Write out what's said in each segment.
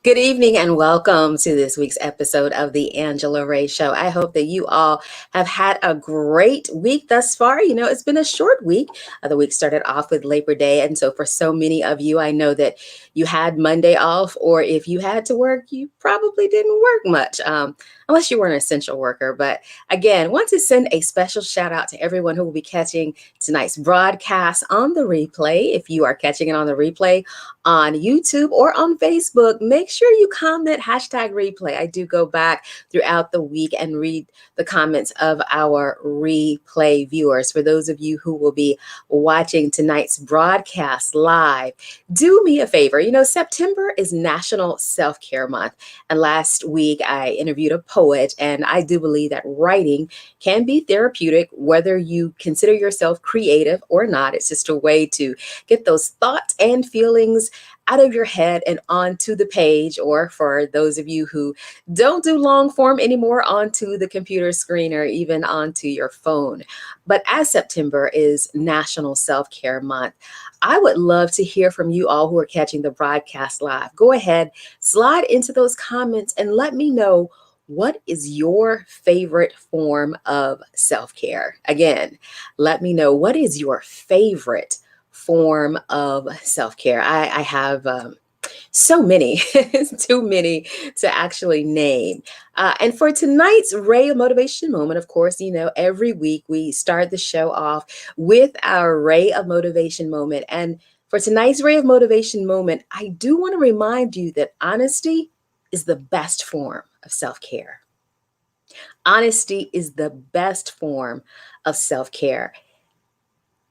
Good evening and welcome to this week's episode of the Angela Ray Show. I hope that you all have had a great week thus far. You know, it's been a short week. The week started off with Labor Day. And so for so many of you, I know that you had Monday off, or if you had to work, you probably didn't work much, unless you were an essential worker. But again, want to send a special shout out to everyone who will be catching tonight's broadcast on the replay. If you are catching it on the replay on YouTube or on Facebook, make sure you comment hashtag replay. I do go back throughout the week and read the comments of our replay viewers. For those of you who will be watching tonight's broadcast live, do me a favor. You know, September is National Self-Care Month. And last week I interviewed a poet, and I do believe that writing can be therapeutic, whether you consider yourself creative or not. It's just a way to get those thoughts and feelings out of your head and onto the page, or for those of you who don't do long form anymore, onto the computer screen or even onto your phone. But as September is National Self-Care Month, I would love to hear from you all who are catching the broadcast live. Go ahead, slide into those comments and let me know, what is your favorite form of self-care? Again, let me know, what is your favorite form of self-care? I have so many, too many to actually name. And for tonight's Ray of Motivation moment, of course, you know, every week we start the show off with our Ray of Motivation moment. And for tonight's Ray of Motivation moment, I do want to remind you that honesty is the best form of self-care. Honesty is the best form of self-care.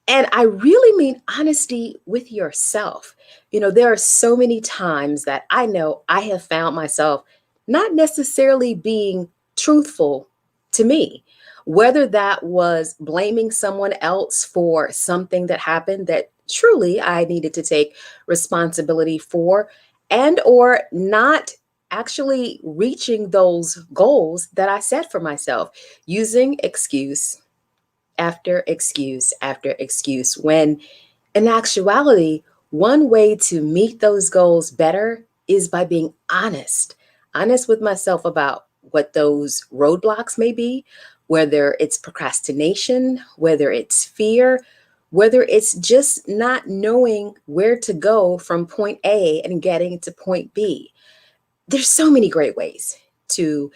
And I really mean honesty with yourself. You know, there are so many times that I know I have found myself not necessarily being truthful to me, whether that was blaming someone else for something that happened that truly I needed to take responsibility for, and or not actually reaching those goals that I set for myself, using excuse after excuse after excuse, when in actuality, one way to meet those goals better is by being honest with myself about what those roadblocks may be, whether it's procrastination, whether it's fear, whether it's just not knowing where to go from point A and getting to point B. There's so many great ways to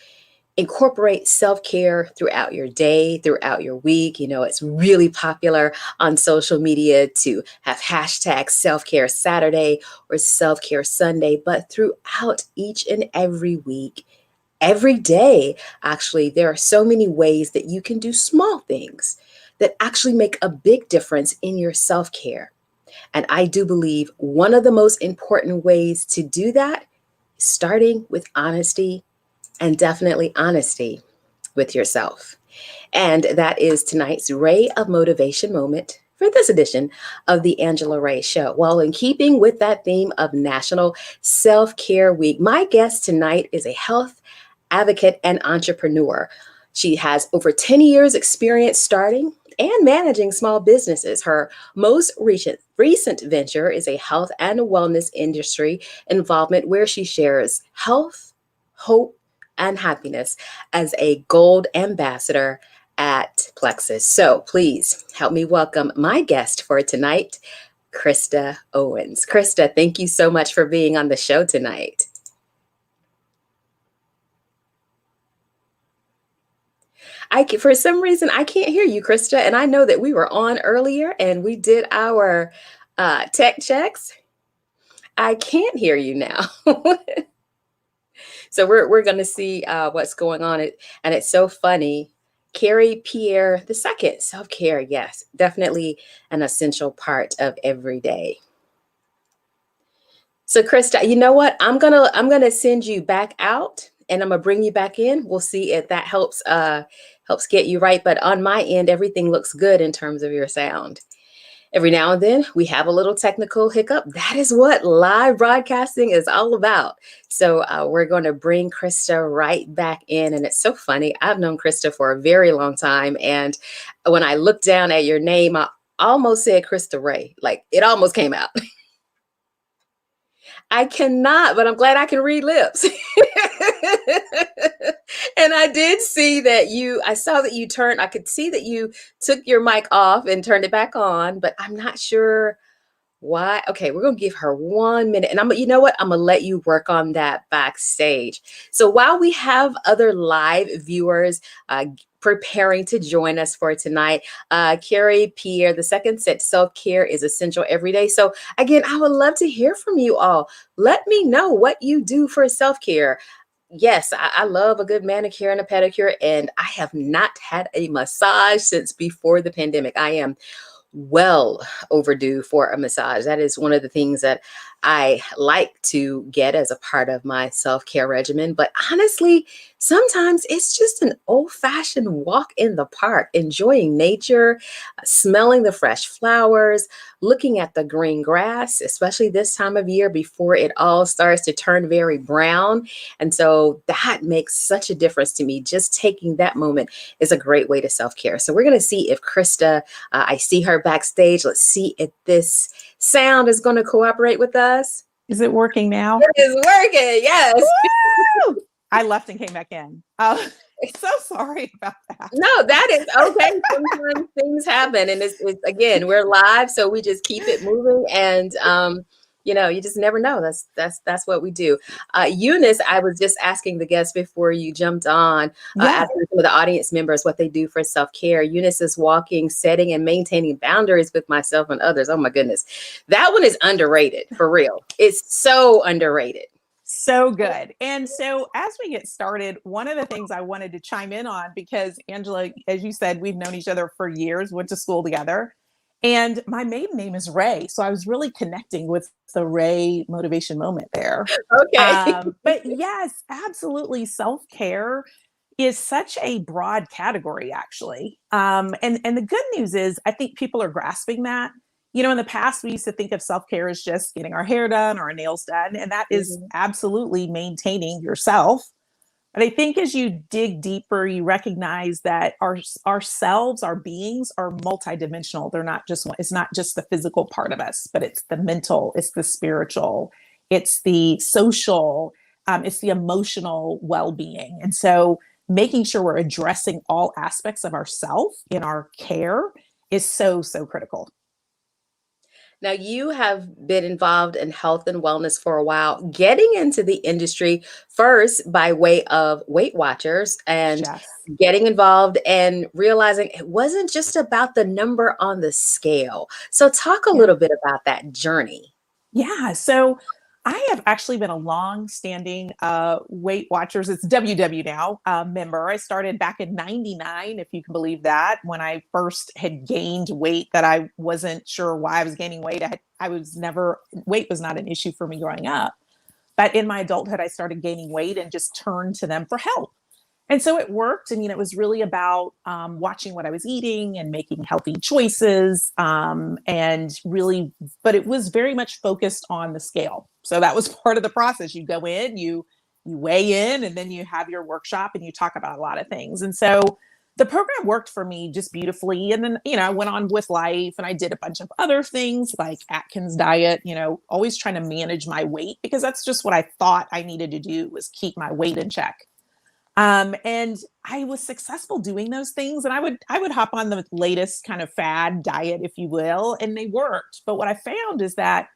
incorporate self-care throughout your day, throughout your week. You know, it's really popular on social media to have hashtag self-care Saturday or self-care Sunday, but throughout each and every week, every day, actually, there are so many ways that you can do small things that actually make a big difference in your self-care. And I do believe one of the most important ways to do that is starting with honesty, and definitely honesty with yourself. And that is tonight's Ray of Motivation moment for this edition of the Angela Ray Show. Well, in keeping with that theme of National Self-Care Week, my guest tonight is a health advocate and entrepreneur. She has over 10 years experience starting and managing small businesses. Her most recent venture is a health and wellness industry involvement where she shares health, hope, and happiness as a gold ambassador at Plexus. So please help me welcome my guest for tonight, Krista Owens. Krista, thank you so much for being on the show tonight. For some reason, I can't hear you, Krista, and I know that we were on earlier and we did our tech checks. I can't hear you now. So we're going to see what's going on. And it's so funny. Carrie Pierre II, self-care, yes, definitely an essential part of every day. So Krista, you know what? I'm gonna send you back out, and I'm gonna bring you back in. We'll see if that helps get you right. But on my end, everything looks good in terms of your sound. Every now and then we have a little technical hiccup. That is what live broadcasting is all about. So we're going to bring Krista right back in. And it's so funny. I've known Krista for a very long time. And when I looked down at your name, I almost said Krista Ray. Like, it almost came out. I cannot, but I'm glad I can read lips. And I did see that I saw that you turned, I could see that you took your mic off and turned it back on, but I'm not sure why? Okay, we're gonna give her 1 minute, and you know what? I'm gonna let you work on that backstage. So while we have other live viewers preparing to join us for tonight, Carrie Pierre, the second said self-care is essential every day. So again, I would love to hear from you all. Let me know what you do for self-care. Yes, I love a good manicure and a pedicure, and I have not had a massage since before the pandemic. I am well overdue for a massage. That is one of the things that I like to get as a part of my self-care regimen. But honestly, sometimes it's just an old-fashioned walk in the park, enjoying nature, smelling the fresh flowers, looking at the green grass, especially this time of year before it all starts to turn very brown. And so that makes such a difference to me. Just taking that moment is a great way to self-care. So we're going to see if Krista, I see her backstage. Let's see if this sound is going to cooperate with us. Is it working now? It is working. Yes. Woo! I left and came back in. So sorry about that. No, that is okay. Sometimes things happen, and it's again, we're live, so we just keep it moving, and you just never know. That's what we do. Eunice, I was just asking the guests before you jumped on, asking some of the audience members what they do for self-care. Eunice is walking, setting, and maintaining boundaries with myself and others. Oh my goodness. That one is underrated, for real. It's so underrated. So good. And so as we get started, one of the things I wanted to chime in on, because Angela, as you said, we've known each other for years, went to school together. And my maiden name is Ray. So I was really connecting with the Ray motivation moment there. Okay. But yes, absolutely. Self-care is such a broad category, actually. And the good news is I think people are grasping that. In the past, we used to think of self-care as just getting our hair done or our nails done. And that is absolutely maintaining yourself. But I think as you dig deeper, you recognize that ourselves, our beings are multidimensional. It's not just the physical part of us, but it's the mental, it's the spiritual, it's the social, it's the emotional well-being. And so making sure we're addressing all aspects of ourself in our care is so, so critical. Now, you have been involved in health and wellness for a while, getting into the industry first by way of Weight Watchers and getting involved and realizing it wasn't just about the number on the scale. So talk a little bit about that journey. Yeah. So I have actually been a long-standing Weight Watchers, it's WW now, member. I started back in '99, if you can believe that, when I first had gained weight that I wasn't sure why I was gaining weight. Weight was not an issue for me growing up. But in my adulthood, I started gaining weight and just turned to them for help. And so it worked. And, it was really about watching what I was eating and making healthy choices. But it was very much focused on the scale. So that was part of the process. You go in, you weigh in, and then you have your workshop and you talk about a lot of things. And so the program worked for me just beautifully. And then, I went on with life and I did a bunch of other things like Atkins diet, always trying to manage my weight because that's just what I thought I needed to do was keep my weight in check. And I was successful doing those things. And I would hop on the latest kind of fad diet, if you will, and they worked. But what I found is that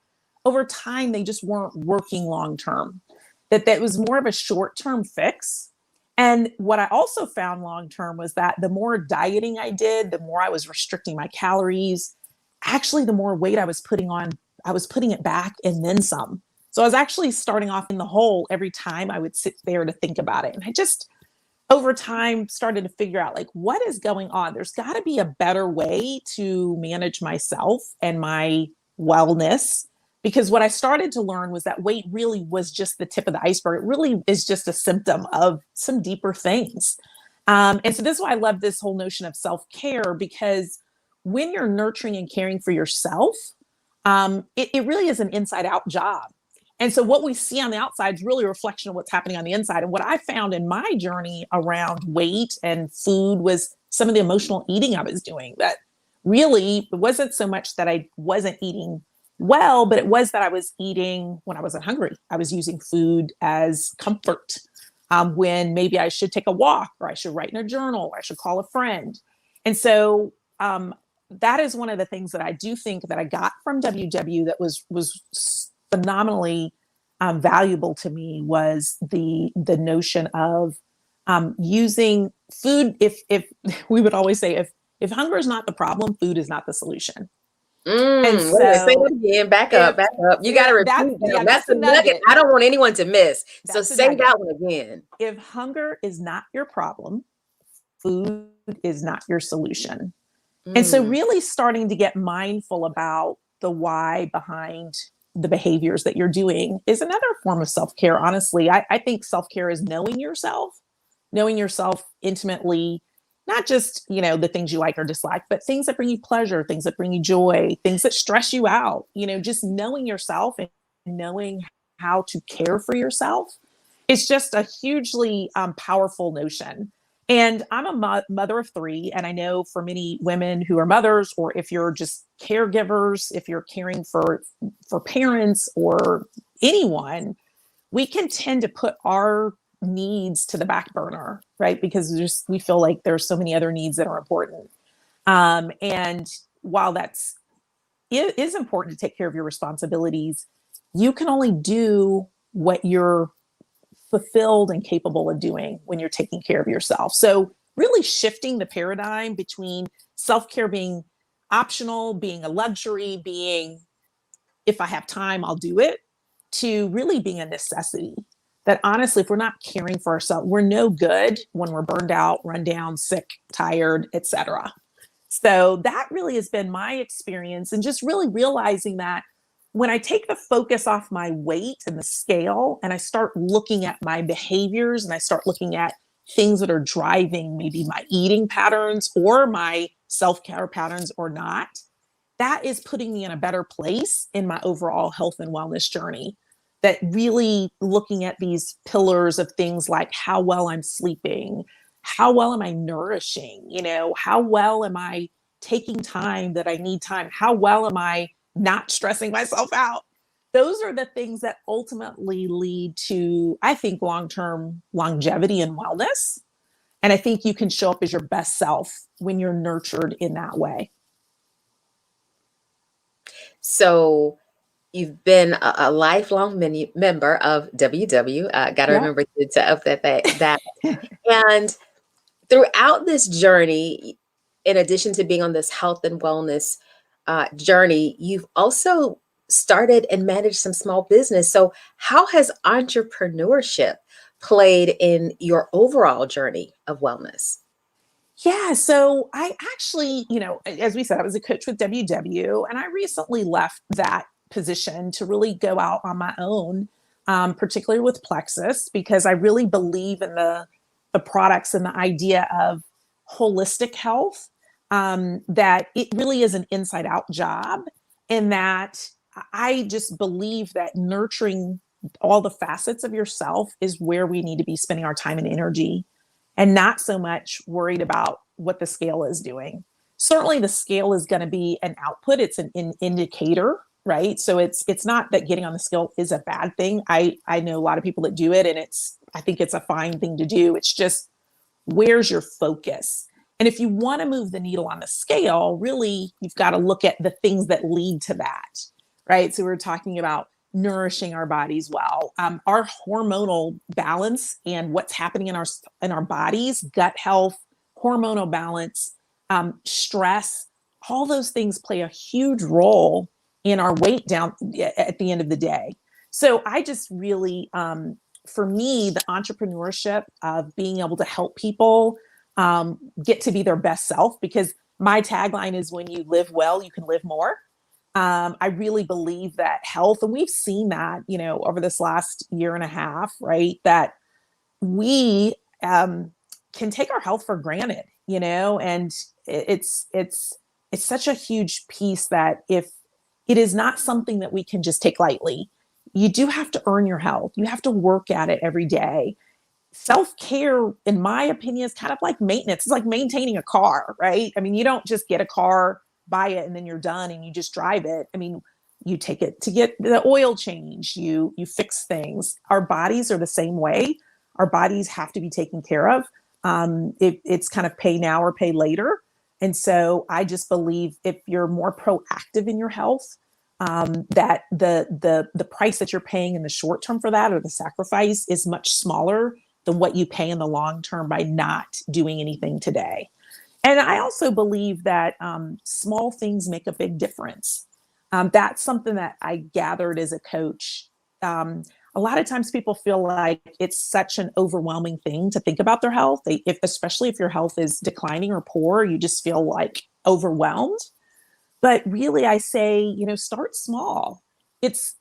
over time, they just weren't working long-term, that was more of a short-term fix. And what I also found long-term was that the more dieting I did, the more I was restricting my calories, actually, the more weight I was putting on, I was putting it back and then some. So I was actually starting off in the hole every time I would sit there to think about it. And I just, over time, started to figure out what is going on? There's got to be a better way to manage myself and my wellness. Because what I started to learn was that weight really was just the tip of the iceberg. It really is just a symptom of some deeper things. And so this is why I love this whole notion of self-care, because when you're nurturing and caring for yourself, it really is an inside-out job. And so what we see on the outside is really a reflection of what's happening on the inside. And what I found in my journey around weight and food was some of the emotional eating I was doing. That really, it wasn't so much that I wasn't eating well, but it was that I was eating when I wasn't hungry. I was using food as comfort, when maybe I should take a walk, or I should write in a journal, or I should call a friend. And so that is one of the things that I do think that I got from WW that was phenomenally valuable to me, was the notion of using food. If we would always say, if hunger is not the problem, food is not the solution. And Wait a minute, say so that again. Back up, if back up. You got to repeat that. That's that's the a nugget nugget. I don't want anyone to miss. So That's a say nugget. that one again. If hunger is not your problem, food is not your solution. And so really starting to get mindful about the why behind the behaviors that you're doing is another form of self-care. Honestly, I think self-care is knowing yourself intimately, not just, the things you like or dislike, but things that bring you pleasure, things that bring you joy, things that stress you out, just knowing yourself and knowing how to care for yourself. It's just a hugely powerful notion. And I'm a mother of three. And I know for many women who are mothers, or if you're just caregivers, if you're caring for parents or anyone, we can tend to put our needs to the back burner, right? Because we feel like there's so many other needs that are important. And while it is important to take care of your responsibilities, you can only do what you're fulfilled and capable of doing when you're taking care of yourself. So really shifting the paradigm between self-care being optional, being a luxury, being, if I have time, I'll do it, to really being a necessity. That honestly, if we're not caring for ourselves, we're no good when we're burned out, run down, sick, tired, etc. So that really has been my experience, and just really realizing that when I take the focus off my weight and the scale, and I start looking at my behaviors, and I start looking at things that are driving maybe my eating patterns or my self-care patterns or not, that is putting me in a better place in my overall health and wellness journey. That really looking at these pillars of things like how well I'm sleeping, how well am I nourishing, how well am I taking time that I need time, how well am I not stressing myself out. Those are the things that ultimately lead to, I think, long-term longevity and wellness. And I think you can show up as your best self when you're nurtured in that way. So you've been a lifelong member of WW. Got to remember to up that. And throughout this journey, in addition to being on this health and wellness journey, you've also started and managed some small business. So how has entrepreneurship played in your overall journey of wellness? Yeah, so I actually, as we said, I was a coach with WW, and I recently left that position to really go out on my own, particularly with Plexus, because I really believe in the products and the idea of holistic health, that it really is an inside out job, and that I just believe that nurturing all the facets of yourself is where we need to be spending our time and energy, and not so much worried about what the scale is doing. Certainly the scale is going to be an output. It's an indicator, right? So it's not that getting on the scale is a bad thing. I know a lot of people that do it, and I think it's a fine thing to do. It's just, where's your focus? And if you want to move the needle on the scale, really, you've got to look at the things that lead to that, right? So we're talking about nourishing our bodies well, our hormonal balance and what's happening in our bodies, gut health, hormonal balance, stress, all those things play a huge role in our weight down at the end of the day. So I just really, for me, the entrepreneurship of being able to help people get to be their best self, because my tagline is, when you live well, you can live more. I really believe that health, and we've seen that, over this last year and a half, right? That we can take our health for granted, and it's such a huge piece that if it is not something that we can just take lightly, you do have to earn your health. You have to work at it every day. Self-care, in my opinion, is kind of like maintenance. It's like maintaining a car, right? I mean, you don't just get a car, buy it, and then you're done and you just drive it. I mean, You take it to get the oil change. You fix things. Our bodies are the same way. Our bodies have to be taken care of. It's kind of pay now or pay later. And so I just believe if you're more proactive in your health, that the price that you're paying in the short term for that, or the sacrifice, is much smaller than what you pay in the long term by not doing anything today. And I also believe that small things make a big difference. That's something that I gathered as a coach. A lot of times people feel like it's such an overwhelming thing to think about their health. Especially if your health is declining or poor, you just feel like overwhelmed. But really, I say, start small. It's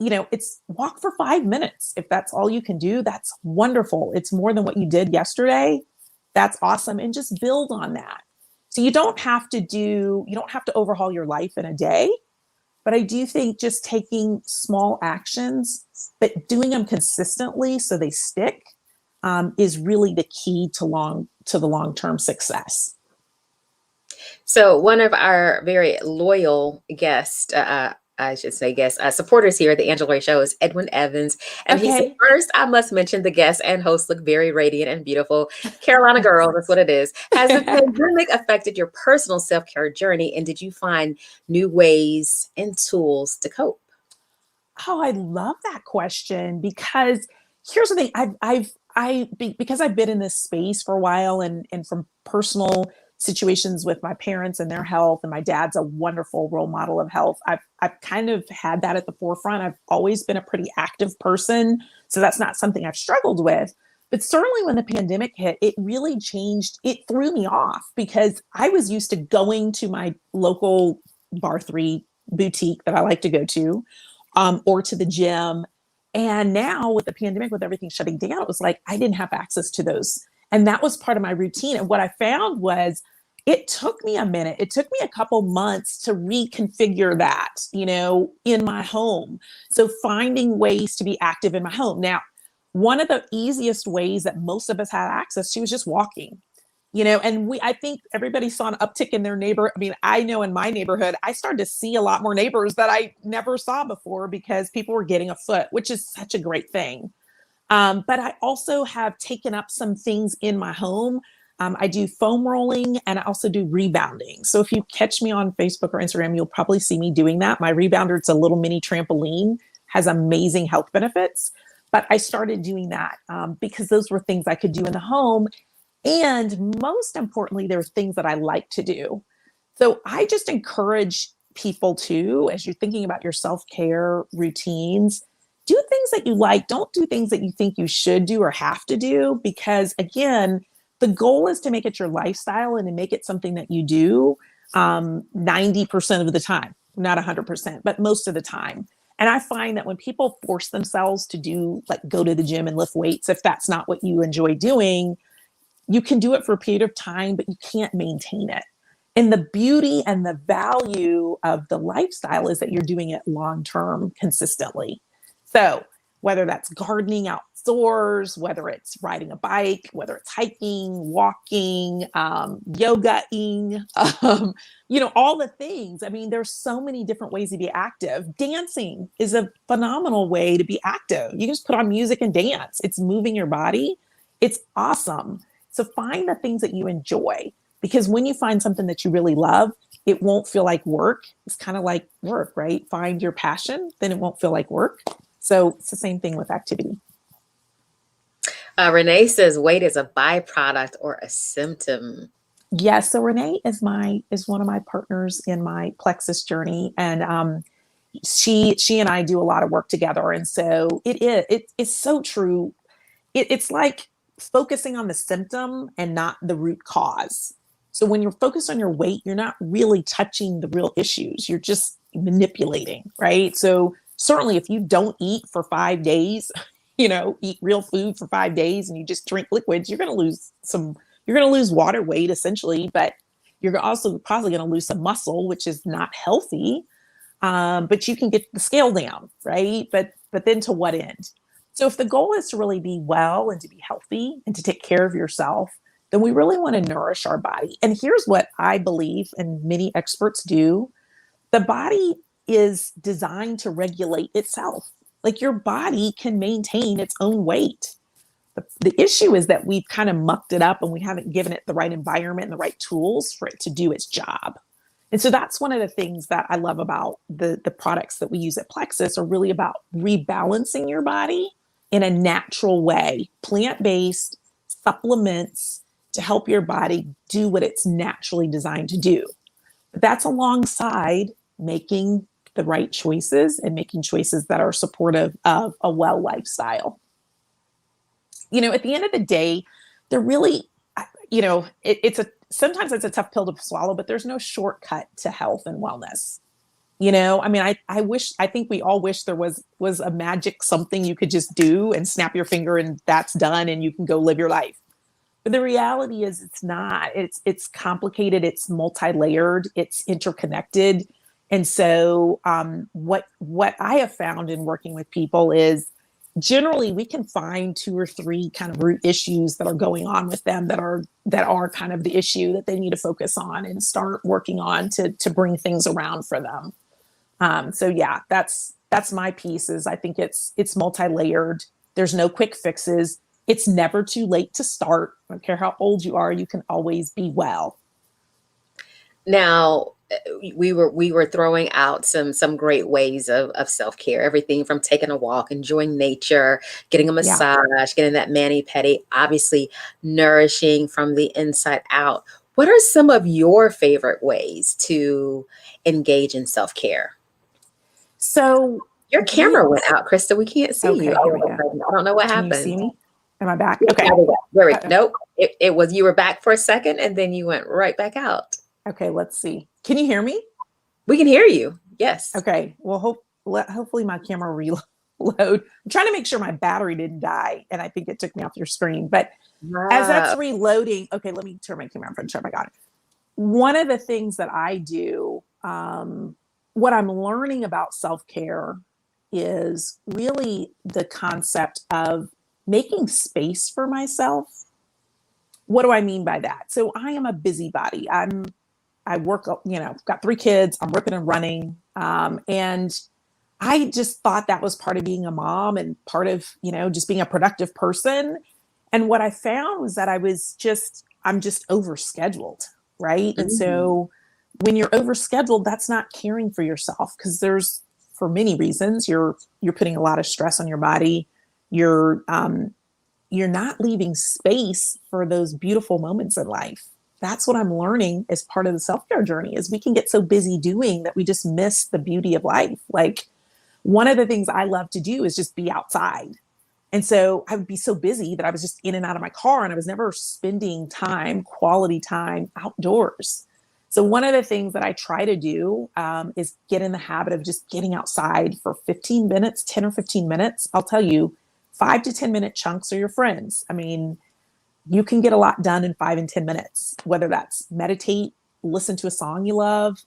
walk for 5 minutes. If that's all you can do, that's wonderful. It's more than what you did yesterday. That's awesome. And just build on that. So you don't have to overhaul your life in a day. But I do think just taking small actions, but doing them consistently so they stick, is really the key to the long-term success. So one of our very loyal guests, I should say guests, supporters here at the Angela Ray Show is Edwin Evans. And he said, Okay. first, I must mention the guests and hosts look very radiant and beautiful. Carolina girl, that's what it is. Has the pandemic affected your personal self-care journey? And did you find new ways and tools to cope? Oh, I love that question, because here's the thing. Because I've been in this space for a while, and from personal situations with my parents and their health, and my dad's a wonderful role model of health. I've kind of had that at the forefront. I've always been a pretty active person, so that's not something I've struggled with. But certainly when the pandemic hit, it really changed. It threw me off, because I was used to going to my local Bar3 boutique that I like to go to, or to the gym. And now with the pandemic, with everything shutting down, it was like I didn't have access to those. And that was part of my routine. And what I found was it took me a minute. It took me a couple months to reconfigure that, in my home. So finding ways to be active in my home. Now, one of the easiest ways that most of us had access to was just walking. And I think everybody saw an uptick in their neighbor. I mean, I know in my neighborhood, I started to see a lot more neighbors that I never saw before, because people were getting afoot, which is such a great thing. But I also have taken up some things in my home. I do foam rolling, and I also do rebounding. So if you catch me on Facebook or Instagram, you'll probably see me doing that. My rebounder, it's a little mini trampoline, has amazing health benefits. But I started doing that because those were things I could do in the home. And most importantly, there are things that I like to do. So I just encourage people to, as you're thinking about your self-care routines, do things that you like. Don't do things that you think you should do or have to do, because again, the goal is to make it your lifestyle and to make it something that you do 90% of the time, not 100%, but most of the time. And I find that when people force themselves to do, like, go to the gym and lift weights, if that's not what you enjoy doing, you can do it for a period of time, but you can't maintain it. And the beauty and the value of the lifestyle is that you're doing it long-term consistently. So whether that's gardening outdoors, whether it's riding a bike, whether it's hiking, walking, yogaing, all the things. I mean, there's so many different ways to be active. Dancing is a phenomenal way to be active. You can just put on music and dance. It's moving your body. It's awesome. So find the things that you enjoy, because when you find something that you really love, it won't feel like work. It's kind of like work, right? Find your passion, then it won't feel like work. So it's the same thing with activity. Renee says weight is a byproduct or a symptom. Yes. So Renee is one of my partners in my Plexus journey, and she and I do a lot of work together. And so it's so true. It's like focusing on the symptom and not the root cause. So when you're focused on your weight, you're not really touching the real issues. You're just manipulating, right? So certainly if you don't eat for 5 days, eat real food for 5 days, and you just drink liquids, you're going to lose water weight essentially, but you're also probably going to lose some muscle, which is not healthy. But you can get the scale down, right? But then to what end? So if the goal is to really be well and to be healthy and to take care of yourself, then we really want to nourish our body. And here's what I believe, and many experts do. The body is designed to regulate itself. Like your body can maintain its own weight. The issue is that we've kind of mucked it up and we haven't given it the right environment and the right tools for it to do its job. And so that's one of the things that I love about the products that we use at Plexus are really about rebalancing your body in a natural way, plant-based supplements to help your body do what it's naturally designed to do. But that's alongside making the right choices and making choices that are supportive of a well lifestyle. At the end of the day, they're really, sometimes it's a tough pill to swallow, but there's no shortcut to health and wellness. I think we all wish there was a magic something you could just do and snap your finger and that's done and you can go live your life. But the reality is it's not. It's complicated. It's multi-layered. It's interconnected. And so what I have found in working with people is generally we can find 2 or 3 kind of root issues that are going on with them that are kind of the issue that they need to focus on and start working on to bring things around for them. So yeah, that's my piece is I think it's multi-layered. There's no quick fixes. It's never too late to start. I don't care how old you are, you can always be well. Now, we were throwing out some great ways of self-care, everything from taking a walk, enjoying nature, getting a massage, getting that mani-pedi, obviously nourishing from the inside out. What are some of your favorite ways to engage in self-care? So your camera went out, Krista. We can't see you. Here we go. I don't know what happened. Can you see me? Am I back? Okay. Nope. It was, you were back for a second and then you went right back out. Okay, let's see. Can you hear me? We can hear you. Yes. Okay. Well, hopefully my camera reload. I'm trying to make sure my battery didn't die, and I think it took me off your screen. But as that's reloading, okay, let me turn my camera on. I got it. One of the things that I do, what I'm learning about self-care is really the concept of making space for myself. What do I mean by that? So I am a busybody. I work, got 3 kids, I'm ripping and running. And I just thought that was part of being a mom and part of, just being a productive person. And what I found was that I'm just overscheduled, right? Mm-hmm. And so when you're overscheduled, that's not caring for yourself because there's, for many reasons, you're putting a lot of stress on your body. You're not leaving space for those beautiful moments in life. That's what I'm learning as part of the self-care journey is we can get so busy doing that we just miss the beauty of life. Like one of the things I love to do is just be outside. And so I would be so busy that I was just in and out of my car and I was never spending quality time outdoors. So one of the things that I try to do is get in the habit of just getting outside for 15 minutes, 10 or 15 minutes. I'll tell you, 5 to 10 minute chunks are your friends. I mean, you can get a lot done in 5 and 10 minutes, whether that's meditate, listen to a song you love,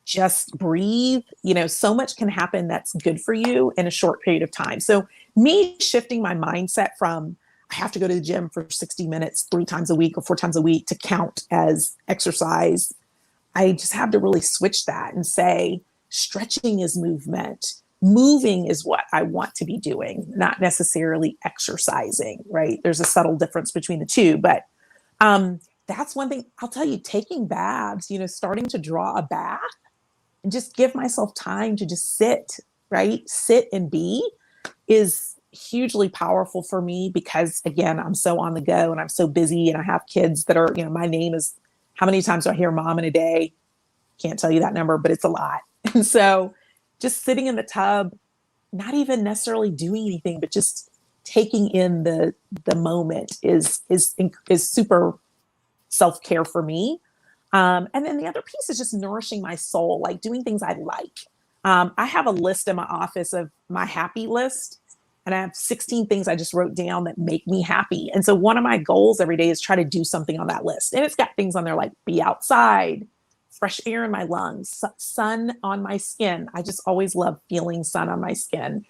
just breathe. So much can happen that's good for you in a short period of time. So me shifting my mindset from I have to go to the gym for 60 minutes 3 times a week or 4 times a week to count as exercise. I just have to really switch that and say stretching is movement. Moving is what I want to be doing, not necessarily exercising, right? There's a subtle difference between the two, but that's one thing I'll tell you, taking baths, starting to draw a bath and just give myself time to just sit, right? Sit and be is hugely powerful for me because again, I'm so on the go and I'm so busy and I have kids that are, my name is, how many times do I hear mom in a day? Can't tell you that number, but it's a lot. And so just sitting in the tub, not even necessarily doing anything, but just taking in the moment is super self-care for me. And then the other piece is just nourishing my soul, like doing things I like. I have a list in my office of my happy list, and I have 16 things I just wrote down that make me happy. And so one of my goals every day is try to do something on that list. And it's got things on there like be outside, fresh air in my lungs, sun on my skin. I just always love feeling sun on my skin.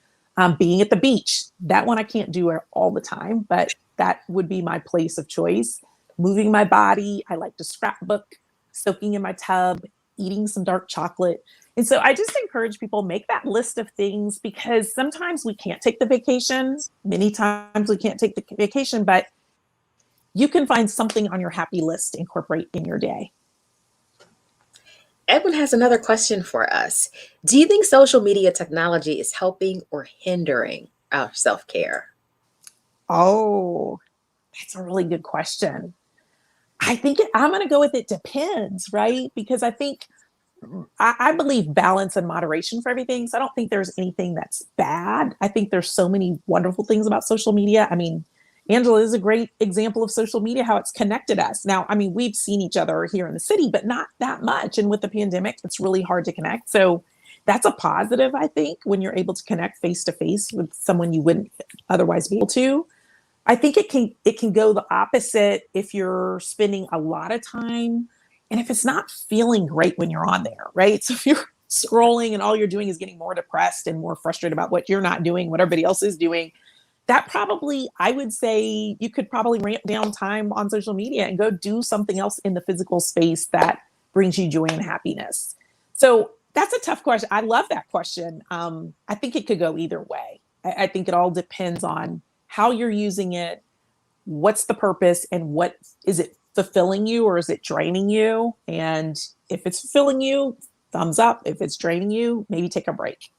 Being at the beach, that one I can't do all the time, but that would be my place of choice. Moving my body. I like to scrapbook, soaking in my tub, eating some dark chocolate. And so I just encourage people, make that list of things, because sometimes we can't take the vacation. Many times we can't take the vacation, but you can find something on your happy list to incorporate in your day. Edwin has another question for us. Do you think social media technology is helping or hindering our self care? Oh, that's a really good question. I'm going to go with it depends, right? Because I believe balance and moderation for everything. So I don't think there's anything that's bad. I think there's so many wonderful things about social media. I mean, Angela is a great example of social media, how it's connected us. Now, I mean, we've seen each other here in the city, but not that much. And with the pandemic, it's really hard to connect. So that's a positive, I think, when you're able to connect face to face with someone you wouldn't otherwise be able to. I think it can go the opposite if you're spending a lot of time and if it's not feeling great when you're on there, right? So if you're scrolling and all you're doing is getting more depressed and more frustrated about what you're not doing, what everybody else is doing, that probably, I would say you could probably ramp down time on social media and go do something else in the physical space that brings you joy and happiness. So that's a tough question. I love that question. I think it could go either way. I think it all depends on how you're using it, what's the purpose, and what is it fulfilling you or is it draining you? And if it's fulfilling you, thumbs up. If it's draining you, maybe take a break.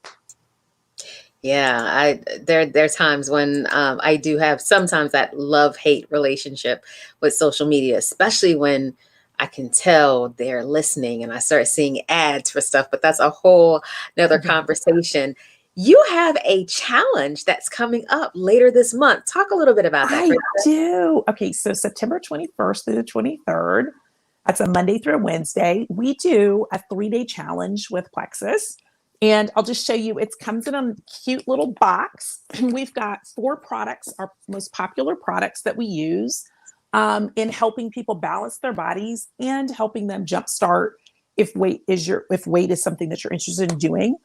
Yeah, there are times when I do have sometimes that love-hate relationship with social media, especially when I can tell they're listening and I start seeing ads for stuff, but that's a whole another Yeah. conversation. You have a challenge that's coming up later this month. Talk a little bit about that, I Krista. do. Okay, so September 21st through the 23rd, that's a Monday through a Wednesday, we do a 3-day challenge with Plexus. And I'll just show you, it comes in a cute little box. We've got 4 products, our most popular products that we use in helping people balance their bodies and helping them jumpstart if weight is something that you're interested in doing.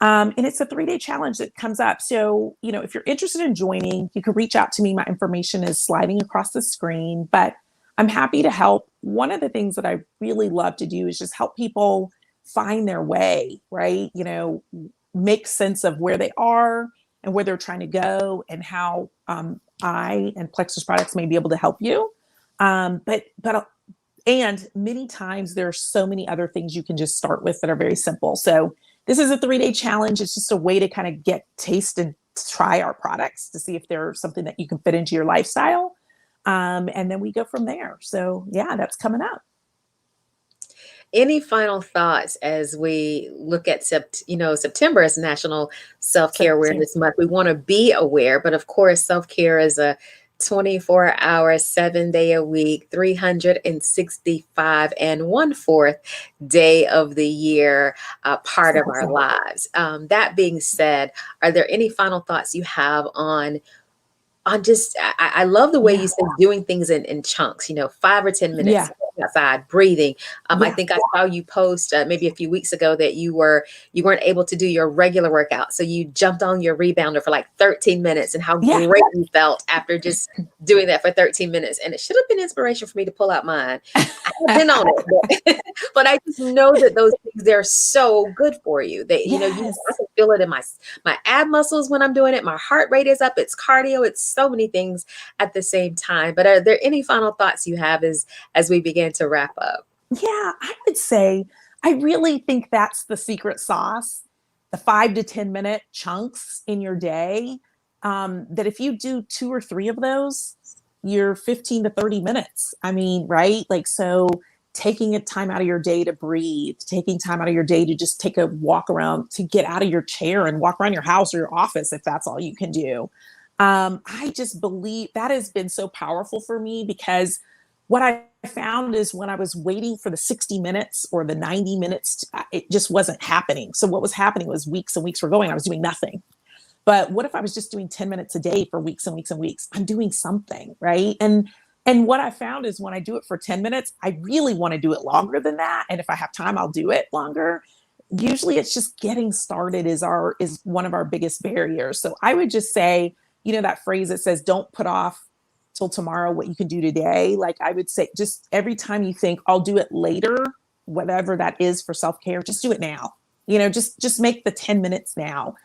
And it's a 3-day challenge that comes up. So, if you're interested in joining, you can reach out to me. My information is sliding across the screen, but I'm happy to help. One of the things that I really love to do is just help people find their way, right? Make sense of where they are and where they're trying to go and how I and Plexus products may be able to help you. And many times there are so many other things you can just start with that are very simple. So this is a 3-day challenge. It's just a way to kind of taste and try our products to see if they're something that you can fit into your lifestyle. And then we go from there. So yeah, that's coming up. Any final thoughts as we look at September as National Self-Care Awareness Month? We want to be aware, but of course, self-care is a 24-hour, 7-day a week, 365 and 1/4 day of the year, part of our lives. That being said, are there any final thoughts you have on just, I love the way you say doing things in chunks, 5 or 10 minutes outside, breathing. I think I saw you post maybe a few weeks ago that you weren't able to do your regular workout. So you jumped on your rebounder for like 13 minutes and how great you felt after just doing that for 13 minutes. And it should have been inspiration for me to pull out mine. I haven't been on it, but I just know that those things, they're so good for you. That, I can feel it in my ab muscles when I'm doing it. My heart rate is up. It's cardio. It's so many things at the same time. But are there any final thoughts you have as we begin to wrap up? Yeah, I would say I really think that's the secret sauce, the 5 to 10 minute chunks in your day. That if you do 2 or 3 of those, you're 15 to 30 minutes. I mean, right? So taking a time out of your day to breathe, taking time out of your day to just take a walk around, to get out of your chair and walk around your house or your office, if that's all you can do. I just believe that has been so powerful for me, because what I found is when I was waiting for the 60 minutes or the 90 minutes, it just wasn't happening. So what was happening was weeks and weeks were going, I was doing nothing. But what if I was just doing 10 minutes a day for weeks and weeks and weeks? I'm doing something, right? And what I found is when I do it for 10 minutes, I really want to do it longer than that. And if I have time, I'll do it longer. Usually it's just getting started is one of our biggest barriers. So I would just say, that phrase that says, don't put off till tomorrow what you can do today. Like I would say, just every time you think I'll do it later, whatever that is for self-care, just do it now. Just make the 10 minutes now.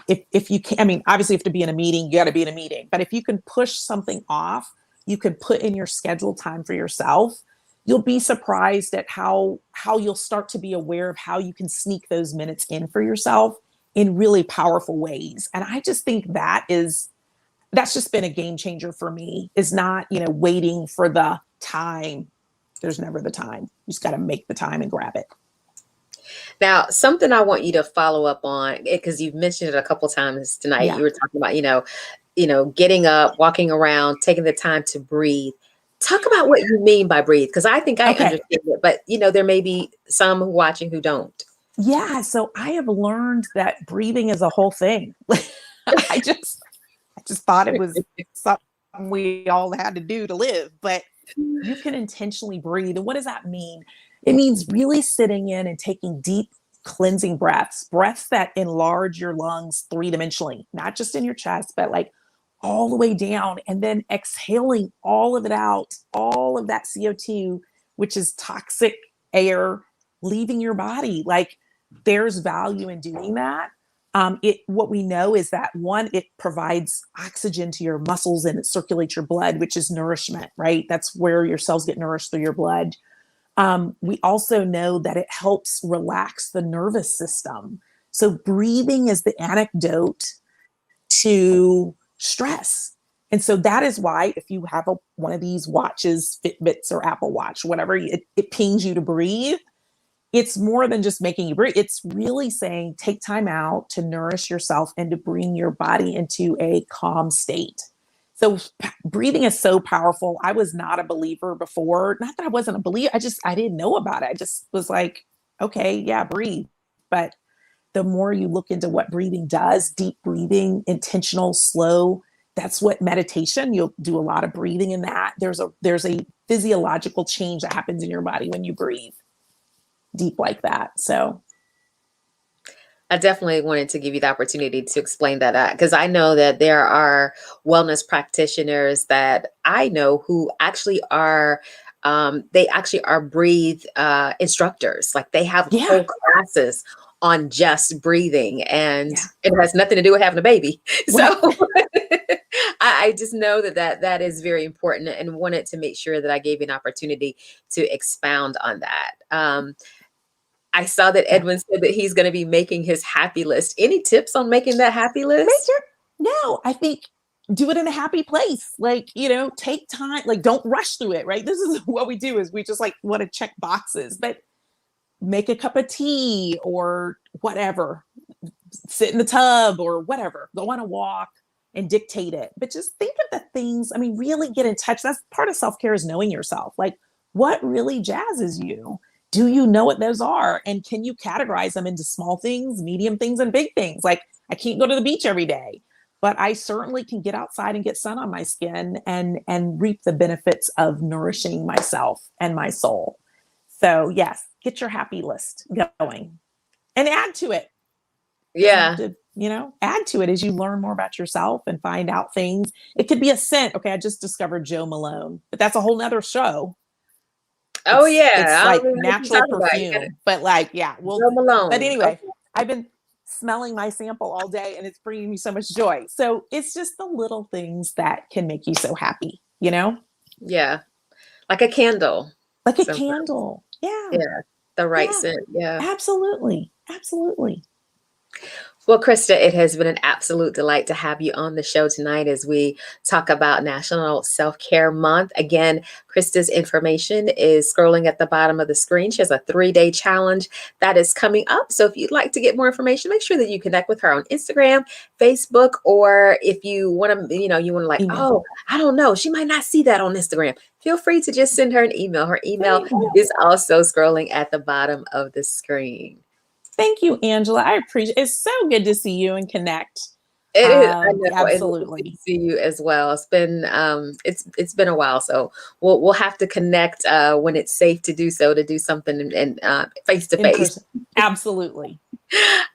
If you can, I mean, obviously you have to be in a meeting, you got to be in a meeting, but if you can push something off, you can put in your schedule time for yourself. You'll be surprised at how you'll start to be aware of how you can sneak those minutes in for yourself in really powerful ways. And I just think that's just been a game changer for me, is not, waiting for the time. There's never the time. You just got to make the time and grab it. Now, something I want you to follow up on, because you've mentioned it a couple times tonight. Yeah. You were talking about, getting up, walking around, taking the time to breathe. Talk about what you mean by breathe, because I think I understand it, but there may be some watching who don't. Yeah. So I have learned that breathing is a whole thing. I just thought it was something we all had to do to live, but you can intentionally breathe. And what does that mean? It means really sitting in and taking deep cleansing breaths that enlarge your lungs 3-dimensionally, not just in your chest, but like all the way down, and then exhaling all of it out, all of that CO2, which is toxic air, leaving your body. Like, there's value in doing that. What we know is that, one, it provides oxygen to your muscles and it circulates your blood, which is nourishment, right? That's where your cells get nourished, through your blood. We also know that it helps relax the nervous system. So breathing is the antidote to stress. And so that is why, if you have one of these watches, Fitbits or Apple Watch, whatever, it pings you to breathe. It's more than just making you breathe. It's really saying, take time out to nourish yourself and to bring your body into a calm state. So breathing is so powerful. I was not a believer before. Not that I wasn't a believer. I didn't know about it. I just was like, okay, yeah, breathe. But the more you look into what breathing does, deep breathing, intentional, slow, that's what meditation, you'll do a lot of breathing in that. There's a physiological change that happens in your body when you breathe deep like that. So I definitely wanted to give you the opportunity to explain that, because I know that there are wellness practitioners that I know who actually are, they actually are breathe instructors. Like, they have whole classes on just breathing, and it has nothing to do with having a baby. So I just know that is very important, and wanted to make sure that I gave you an opportunity to expound on that. I saw that Edwin said that he's going to be making his happy list. Any tips on making that happy list? No, I think do it in a happy place. Like, take time, like, don't rush through it, right? This is what we do, is we just like want to check boxes, but make a cup of tea or whatever, sit in the tub or whatever, go on a walk and dictate it. But just think of the things, I mean, really get in touch. That's part of self-care, is knowing yourself. Like, what really jazzes you? Do you know what those are? And can you categorize them into small things, medium things, and big things? Like, I can't go to the beach every day, but I certainly can get outside and get sun on my skin and reap the benefits of nourishing myself and my soul. So yes, get your happy list going and add to it. Yeah. Add to it as you learn more about yourself and find out things. It could be a scent. Okay, I just discovered Joe Malone, but that's a whole nother show. It's like natural perfume, but like, but anyway, I've been smelling my sample all day and it's bringing me so much joy. So it's just the little things that can make you so happy, Yeah. Like a candle. Like a candle. Yeah. Yeah. The right scent. Yeah. Absolutely. Absolutely. Well, Krista, it has been an absolute delight to have you on the show tonight as we talk about National Self-Care Month. Again, Krista's information is scrolling at the bottom of the screen. She has a 3-day challenge that is coming up. So if you'd like to get more information, make sure that you connect with her on Instagram, Facebook, or if you want to, like, oh, I don't know, she might not see that on Instagram. Feel free to just send her an email. Her email is also scrolling at the bottom of the screen. Thank you, Angela. I appreciate it. It's so good to see you and connect. It is. I know, absolutely. Good to see you as well. It's been it's been a while, so we'll have to connect when it's safe to do so, to do something and face to face. Absolutely.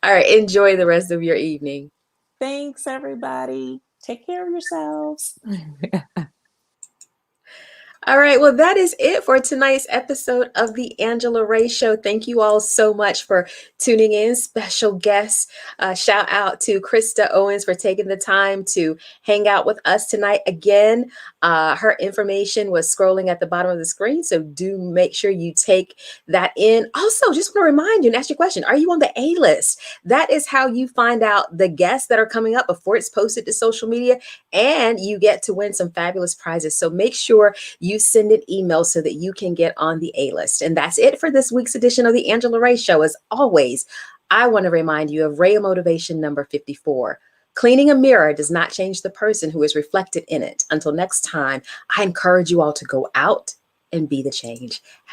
All right. Enjoy the rest of your evening. Thanks, everybody. Take care of yourselves. All right. Well, that is it for tonight's episode of the Angela Ray Show. Thank you all so much for tuning in. Special guests. Shout out to Krista Owens for taking the time to hang out with us tonight. Again, her information was scrolling at the bottom of the screen. So do make sure you take that in. Also, just want to remind you and ask you a question. Are you on the A list? That is how you find out the guests that are coming up before it's posted to social media. And you get to win some fabulous prizes. So make sure you send an email so that you can get on the A list. And that's it for this week's edition of the Angela Ray Show. As always, I want to remind you of Ray Motivation number 54. Cleaning a mirror does not change the person who is reflected in it. Until next time, I encourage you all to go out and be the change. Have